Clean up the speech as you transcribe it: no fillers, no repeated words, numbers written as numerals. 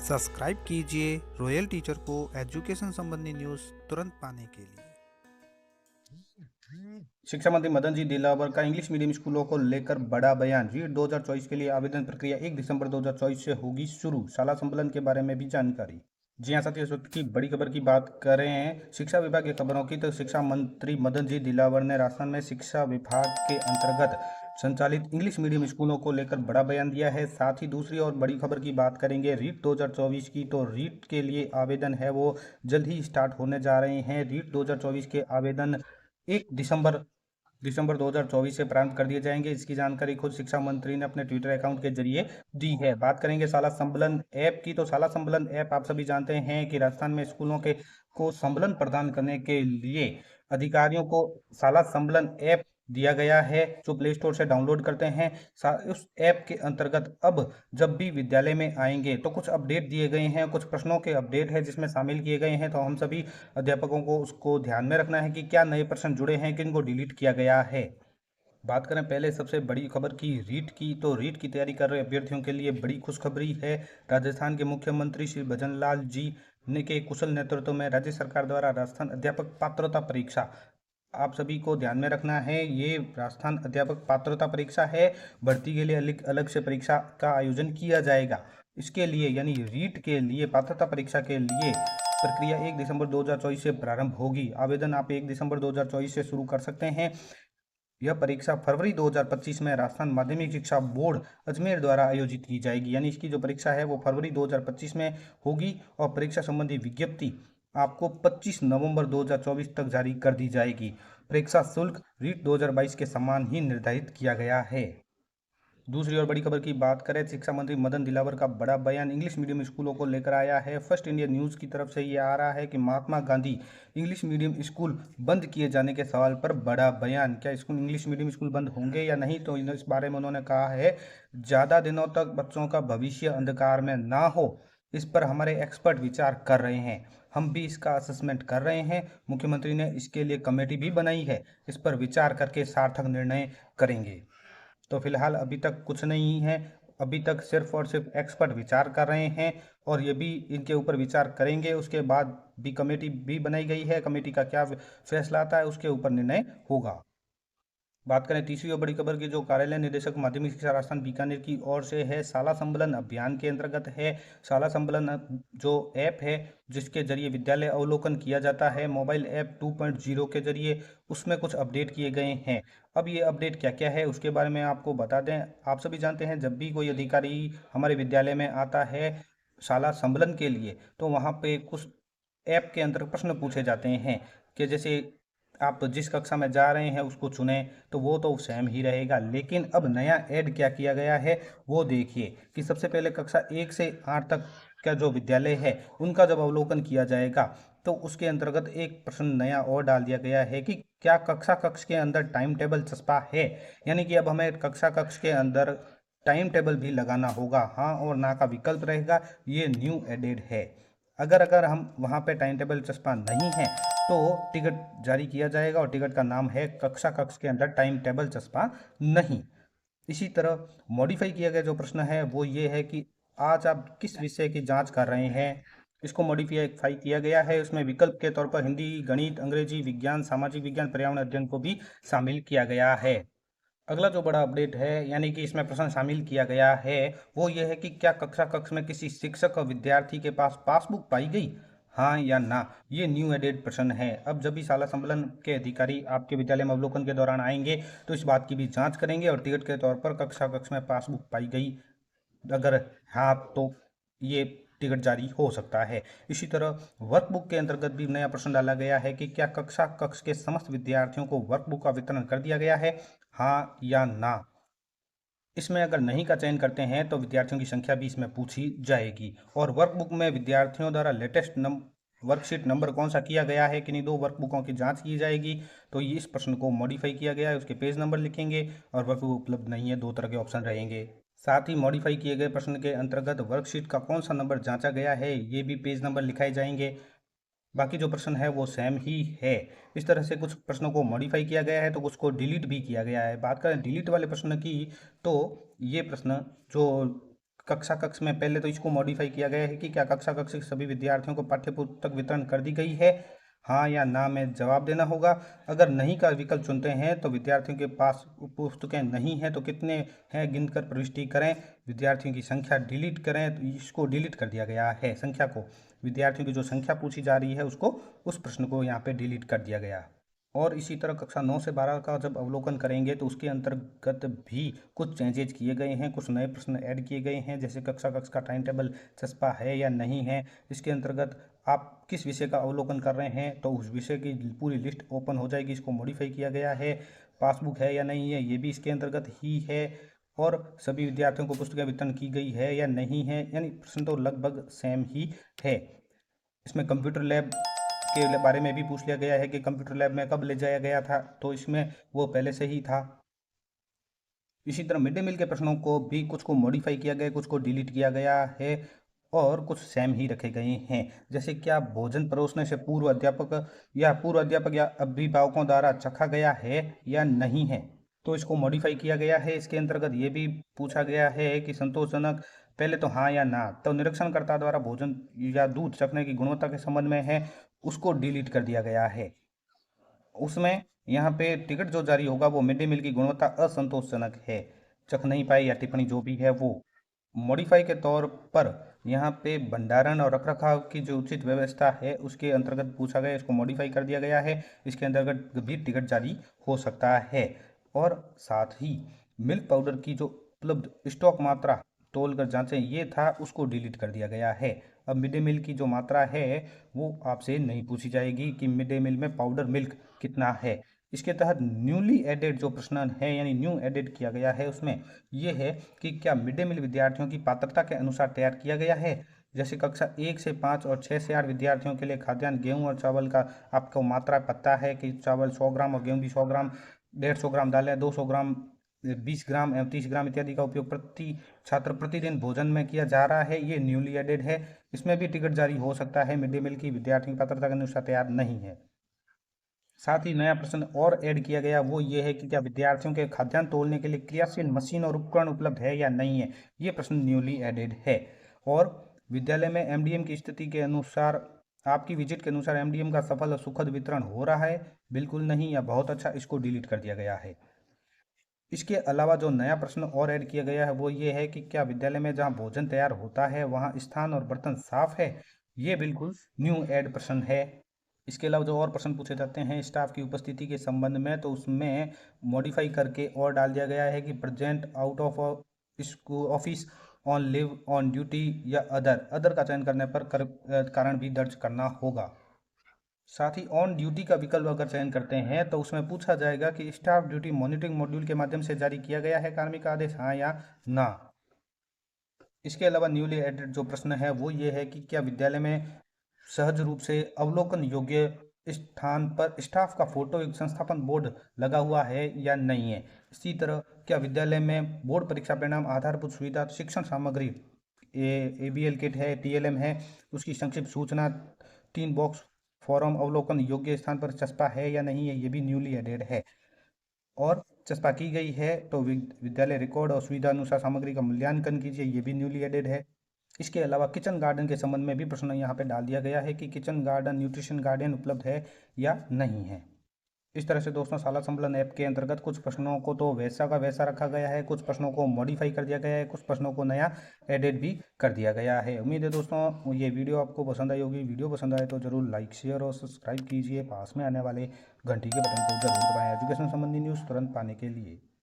Subscribe कीजिए royal teacher को education संबंधी न्यूज़ तुरंत पाने के लिए। शिक्षा मंत्री मदन जी दिलावर का इंग्लिश मीडियम स्कूलों को लेकर बड़ा बयान। रीट 2024 के लिए आवेदन प्रक्रिया 1 दिसंबर 2024 से होगी शुरू। शाला संबलन के बारे में भी जानकारी। जी हाँ साथियों, इस वक्त की बड़ी खबर की बात कर रहे हैं शिक्षा विभाग की खबरों की, तो शिक्षा मंत्री मदन जी दिलावर ने राजस्थान में शिक्षा विभाग के अंतर्गत संचालित इंग्लिश मीडियम स्कूलों को लेकर बड़ा बयान दिया है। साथ ही दूसरी और बड़ी खबर की बात करेंगे रीट 2024 की, तो रीट के लिए आवेदन है वो जल्द ही स्टार्ट होने जा रहे हैं। रीट 2024 के आवेदन 1 दिसंबर 2024 से प्रारंभ कर दिए जाएंगे। इसकी जानकारी खुद शिक्षा मंत्री ने अपने ट्विटर अकाउंट के जरिए दी है। बात करेंगे शाला संबलन ऐप की, तो शाला संबलन ऐप आप सभी जानते हैं कि राजस्थान में स्कूलों के को संबलन प्रदान करने के लिए अधिकारियों को शाला संबलन ऐप दिया गया है, जो प्ले स्टोर से डाउनलोड करते हैं। उस ऐप के अंतर्गत अब जब भी विद्यालय में आएंगे तो कुछ अपडेट दिए गए हैं, कुछ प्रश्नों के अपडेट है जिसमें शामिल किए गए हैं। तो हम सभी अध्यापकों को उसको ध्यान में रखना है कि क्या नए प्रश्न जुड़े हैं, किनको डिलीट किया गया है। बात करें पहले सबसे बड़ी खबर की, रीट की, तो रीट की तैयारी कर रहे अभ्यर्थियों के लिए बड़ी खुशखबरी है। राजस्थान के मुख्यमंत्री श्री भजनलाल जी ने के कुशल नेतृत्व में राज्य सरकार द्वारा राजस्थान अध्यापक पात्रता परीक्षा, आप सभी को ध्यान में रखना है, ये राजस्थान अध्यापक पात्रता परीक्षा है। भर्ती के लिए अलग अलग से परीक्षा का आयोजन किया जाएगा। इसके लिए यानी रीट के लिए पात्रता परीक्षा के लिए प्रक्रिया 1 दिसंबर 2024 से प्रारंभ होगी। आवेदन आप 1 दिसंबर 2024 से शुरू कर सकते हैं। यह परीक्षा फरवरी 2025 में राजस्थान माध्यमिक शिक्षा बोर्ड अजमेर द्वारा आयोजित की जाएगी। यानी इसकी जो परीक्षा है वो फरवरी 2025 में होगी और परीक्षा संबंधी विज्ञप्ति आपको 25 नवंबर 2024 तक जारी कर दी जाएगी। परीक्षा शुल्क रीट 2022 के समान ही निर्धारित किया गया है। दूसरी और बड़ी खबर की बात करें, शिक्षा मंत्री मदन दिलावर का बड़ा बयान इंग्लिश मीडियम स्कूलों को लेकर आया है। फर्स्ट इंडिया न्यूज़ की तरफ से ये आ रहा है कि Mahatma Gandhi English medium school बंद किए जाने के सवाल पर बड़ा बयान। क्या स्कूल इंग्लिश मीडियम स्कूल बंद होंगे या नहीं, तो इस बारे में उन्होंने कहा है ज़्यादा दिनों तक बच्चों का भविष्य अंधकार में ना हो, इस पर हमारे एक्सपर्ट विचार कर रहे हैं। हम भी इसका असेसमेंट कर रहे हैं। मुख्यमंत्री ने इसके लिए कमेटी भी बनाई है, इस पर विचार करके सार्थक निर्णय करेंगे। तो फिलहाल अभी तक कुछ नहीं है, अभी तक सिर्फ और सिर्फ एक्सपर्ट विचार कर रहे हैं और ये भी इनके ऊपर विचार करेंगे। उसके बाद भी कमेटी भी बनाई गई है, कमेटी का क्या फैसला आता है उसके ऊपर निर्णय होगा। बात करें तीसरी और बड़ी खबर की, जो कार्यालय निदेशक माध्यमिक शिक्षा राजस्थान बीकानेर की ओर से है, शाला संबलन अभियान के अंतर्गत है। शाला संबलन जो ऐप है जिसके जरिए विद्यालय अवलोकन किया जाता है, मोबाइल ऐप 2.0 के जरिए, उसमें कुछ अपडेट किए गए हैं। अब ये अपडेट क्या क्या है उसके बारे में आपको बता दें। आप सभी जानते हैं जब भी कोई अधिकारी हमारे विद्यालय में आता है शाला संबलन के लिए, तो वहाँ पे कुछ ऐप के अंतर्गत प्रश्न पूछे जाते हैं कि जैसे आप जिस कक्षा में जा रहे हैं उसको चुनें, तो वो तो सेम ही रहेगा। लेकिन अब नया ऐड क्या किया गया है वो देखिए कि सबसे पहले कक्षा 1 से 8 तक का जो विद्यालय है उनका जब अवलोकन किया जाएगा तो उसके अंतर्गत एक प्रश्न नया और डाल दिया गया है कि क्या कक्षा कक्ष के अंदर टाइम टेबल चस्पा है। यानी कि अब हमें कक्षा कक्ष के अंदर टाइम टेबल भी लगाना होगा, हाँ और ना का विकल्प रहेगा। ये न्यू एडेड है। अगर अगर हम वहाँ पे टाइम टेबल चस्पा नहीं है तो टिकट जारी किया जाएगा और टिकट का नाम है कक्षा कक्ष के अंदर टाइम टेबल चस्पा नहीं। इसी तरह मॉडिफाई किया गया जो प्रश्न है वो ये है कि आज आप किस विषय की जांच कर रहे हैं, इसको मॉडिफाई किया गया है। उसमें विकल्प के तौर पर हिंदी, गणित, अंग्रेजी, विज्ञान, सामाजिक विज्ञान, पर्यावरण अध्ययन को भी शामिल किया गया है। अगला जो बड़ा अपडेट है यानी कि इसमें प्रश्न शामिल किया गया है वो ये है कि क्या कक्षा कक्ष में किसी शिक्षक और विद्यार्थी के पास पासबुक पाई गई, हाँ या ना। ये न्यू एडेड प्रश्न है। अब जब भी शाला संबलन के अधिकारी आपके विद्यालय में अवलोकन के दौरान आएंगे तो इस बात की भी जांच करेंगे और टिकट के तौर पर कक्षा कक्ष में पासबुक पाई गई, अगर हाँ तो ये टिकट जारी हो सकता है। इसी तरह वर्कबुक के अंतर्गत भी नया प्रश्न डाला गया है कि क्या कक्षा कक्ष के समस्त विद्यार्थियों को वर्कबुक का वितरण कर दिया गया है, हाँ या ना। इसमें अगर नहीं का चयन करते हैं तो विद्यार्थियों की संख्या भी इसमें पूछी जाएगी और वर्कबुक में विद्यार्थियों द्वारा लेटेस्ट वर्कशीट नंबर कौन सा किया गया है, किन्हीं 2 वर्कबुकों की जांच की जाएगी। तो ये इस प्रश्न को मॉडिफाई किया गया है, उसके पेज नंबर लिखेंगे और वर्कबुक उपलब्ध नहीं है, 2 तरह के ऑप्शन रहेंगे। साथ ही मॉडिफाई किए गए प्रश्न के अंतर्गत वर्कशीट का कौन सा नंबर जांचा गया है ये भी पेज नंबर लिखाए जाएंगे। बाकी जो प्रश्न है वो सेम ही है। इस तरह से कुछ प्रश्नों को मॉडिफाई किया गया है तो कुछ को डिलीट भी किया गया है। बात करें डिलीट वाले प्रश्न की, तो ये प्रश्न जो कक्षा कक्ष में पहले तो इसको मॉडिफाई किया गया है कि क्या कक्षा कक्ष के सभी विद्यार्थियों को पाठ्य पुस्तक वितरण कर दी गई है, हाँ या ना में जवाब देना होगा। अगर नहीं का विकल्प चुनते हैं तो विद्यार्थियों के पास पुस्तकें नहीं हैं तो कितने हैं गिनकर प्रविष्टि करें। विद्यार्थियों की संख्या डिलीट करें, तो इसको डिलीट कर दिया गया है। संख्या को, विद्यार्थियों की जो संख्या पूछी जा रही है उसको, उस प्रश्न को यहाँ पे डिलीट कर दिया गया। और इसी तरह कक्षा 9 से 12 का जब अवलोकन करेंगे तो उसके अंतर्गत भी कुछ चेंजेज किए गए हैं, कुछ नए प्रश्न ऐड किए गए हैं। जैसे कक्षा कक्ष का टाइम टेबल चस्पा है या नहीं है, इसके अंतर्गत आप किस विषय का अवलोकन कर रहे हैं तो उस विषय की पूरी लिस्ट ओपन हो जाएगी, इसको मॉडिफाई किया गया है। पासबुक है या नहीं है, ये भी इसके अंतर्गत ही है। और सभी विद्यार्थियों को पुस्तकें वितरण की गई है या नहीं है, यानी प्रश्न तो लगभग सेम ही है। इसमें कंप्यूटर लैब के बारे में भी पूछ लिया गया है कि कंप्यूटर लैब में कब ले जाया गया था, तो इसमें वो पहले से ही था। इसी तरह मिड डे मील के प्रश्नों को भी कुछ को मॉडिफाई किया गया, कुछ को डिलीट किया गया है और कुछ सेम ही रखे गए हैं। जैसे क्या भोजन परोसने से पूर्व अध्यापक या अभिभावकों द्वारा चखा गया है या नहीं है, तो इसको मॉडिफाई किया गया है। इसके अंतर्गत ये भी पूछा गया है कि संतोषजनक, पहले तो हाँ या ना, तो निरीक्षणकर्ता द्वारा भोजन या दूध चखने की गुणवत्ता के संबंध में है, उसको डिलीट कर दिया गया है। उसमें यहाँ पे टिकट जो जारी होगा वो मिड डे मील की गुणवत्ता असंतोषजनक है, चख नहीं पाए या टिप्पणी जो भी है वो। मॉडिफाई के तौर पर यहाँ पे भंडारण और रखरखाव की जो उचित व्यवस्था है उसके अंतर्गत पूछा गया, इसको मॉडिफाई कर दिया गया है। इसके अंतर्गत भी टिकट जारी हो सकता है। और साथ ही मिल्क पाउडर की जो उपलब्ध स्टॉक मात्रा तोल कर जांचें, ये था, उसको डिलीट कर दिया गया है। अब मिड डे मील की जो मात्रा है वो आपसे नहीं पूछी जाएगी कि मिड डे मील में पाउडर मिल्क कितना है। इसके तहत न्यूली एडेड जो प्रश्न है, यानी न्यू एडेड किया गया है, उसमें ये है कि क्या मिड डे मील विद्यार्थियों की पात्रता के अनुसार तैयार किया गया है। जैसे कक्षा 1 से 5 और 6 से 8 विद्यार्थियों के लिए खाद्यान्न गेहूं और चावल का आपको मात्रा पता है कि चावल 100 ग्राम और गेहूं भी 100 ग्राम, 150 ग्राम दालें 200 ग्राम, 20 ग्राम एवं 30 ग्राम इत्यादि का उपयोग प्रति छात्र प्रतिदिन भोजन में किया जा रहा है। ये न्यूली एडेड है, इसमें भी टिकट जारी हो सकता है। मिड डे मील की विद्यार्थियों की पात्रता के अनुसार तैयार नहीं है। साथ ही नया प्रश्न और ऐड किया गया, वो ये है कि क्या विद्यार्थियों के खाद्यान्न तोलने के लिए क्रियाशील मशीन और उपकरण उपलब्ध है या नहीं है। ये प्रश्न न्यूली एडेड है। और विद्यालय में एमडीएम की स्थिति के अनुसार, आपकी विजिट के अनुसार एमडीएम का सफल और सुखद वितरण हो रहा है, बिल्कुल नहीं या बहुत अच्छा, इसको डिलीट कर दिया गया है। इसके अलावा जो नया प्रश्न और ऐड किया गया है वो ये है कि क्या विद्यालय में जहाँ भोजन तैयार होता है वहाँ स्थान और बर्तन साफ है। ये बिल्कुल न्यू ऐड प्रश्न है। इसके अलावा जो और प्रश्न पूछे जाते हैं स्टाफ की उपस्थिति के संबंध में, तो उसमें मॉडिफाई करके और डाल दिया गया है कि present out of office, on live, on duty या अदर का चयन करने पर कारण भी दर्ज करना होगा। साथ ही ऑन ड्यूटी का विकल्प अगर चयन करते हैं तो उसमें पूछा जाएगा कि स्टाफ ड्यूटी मॉनिटरिंग मॉड्यूल के माध्यम से जारी किया गया है कार्मिक आदेश, हाँ या ना। इसके अलावा न्यूली एडेड जो प्रश्न है वो ये है कि क्या विद्यालय में सहज रूप से अवलोकन योग्य स्थान पर स्टाफ का फोटो एक संस्थापन बोर्ड लगा हुआ है या नहीं है। इसी तरह क्या विद्यालय में बोर्ड परीक्षा परिणाम, आधारभूत सुविधा, शिक्षण सामग्री, ABL किट है, TLM है, उसकी संक्षिप्त सूचना, 3 बॉक्स फॉर्म अवलोकन योग्य स्थान पर चस्पा है या नहीं है, ये भी न्यूली एडेड है। और चस्पा की गई है तो विद्यालय रिकॉर्ड और सुविधा अनुसार सामग्री का मूल्यांकन कीजिए, ये भी न्यूली एडेड है। इसके अलावा किचन गार्डन के संबंध में भी प्रश्न यहाँ पे डाल दिया गया है कि किचन गार्डन, न्यूट्रिशन गार्डन उपलब्ध है या नहीं है। इस तरह से दोस्तों शाला संबलन ऐप के अंतर्गत कुछ प्रश्नों को तो वैसा का वैसा रखा गया है, कुछ प्रश्नों को मॉडिफाई कर दिया गया है, कुछ प्रश्नों को नया एडिट भी कर दिया गया है। उम्मीद है दोस्तों ये वीडियो आपको पसंद आई होगी। वीडियो पसंद आए तो जरूर लाइक, शेयर और सब्सक्राइब कीजिए। पास में आने वाले घंटी के बटन को जरूर दबाएं एजुकेशन संबंधी न्यूज़ तुरंत पाने के लिए।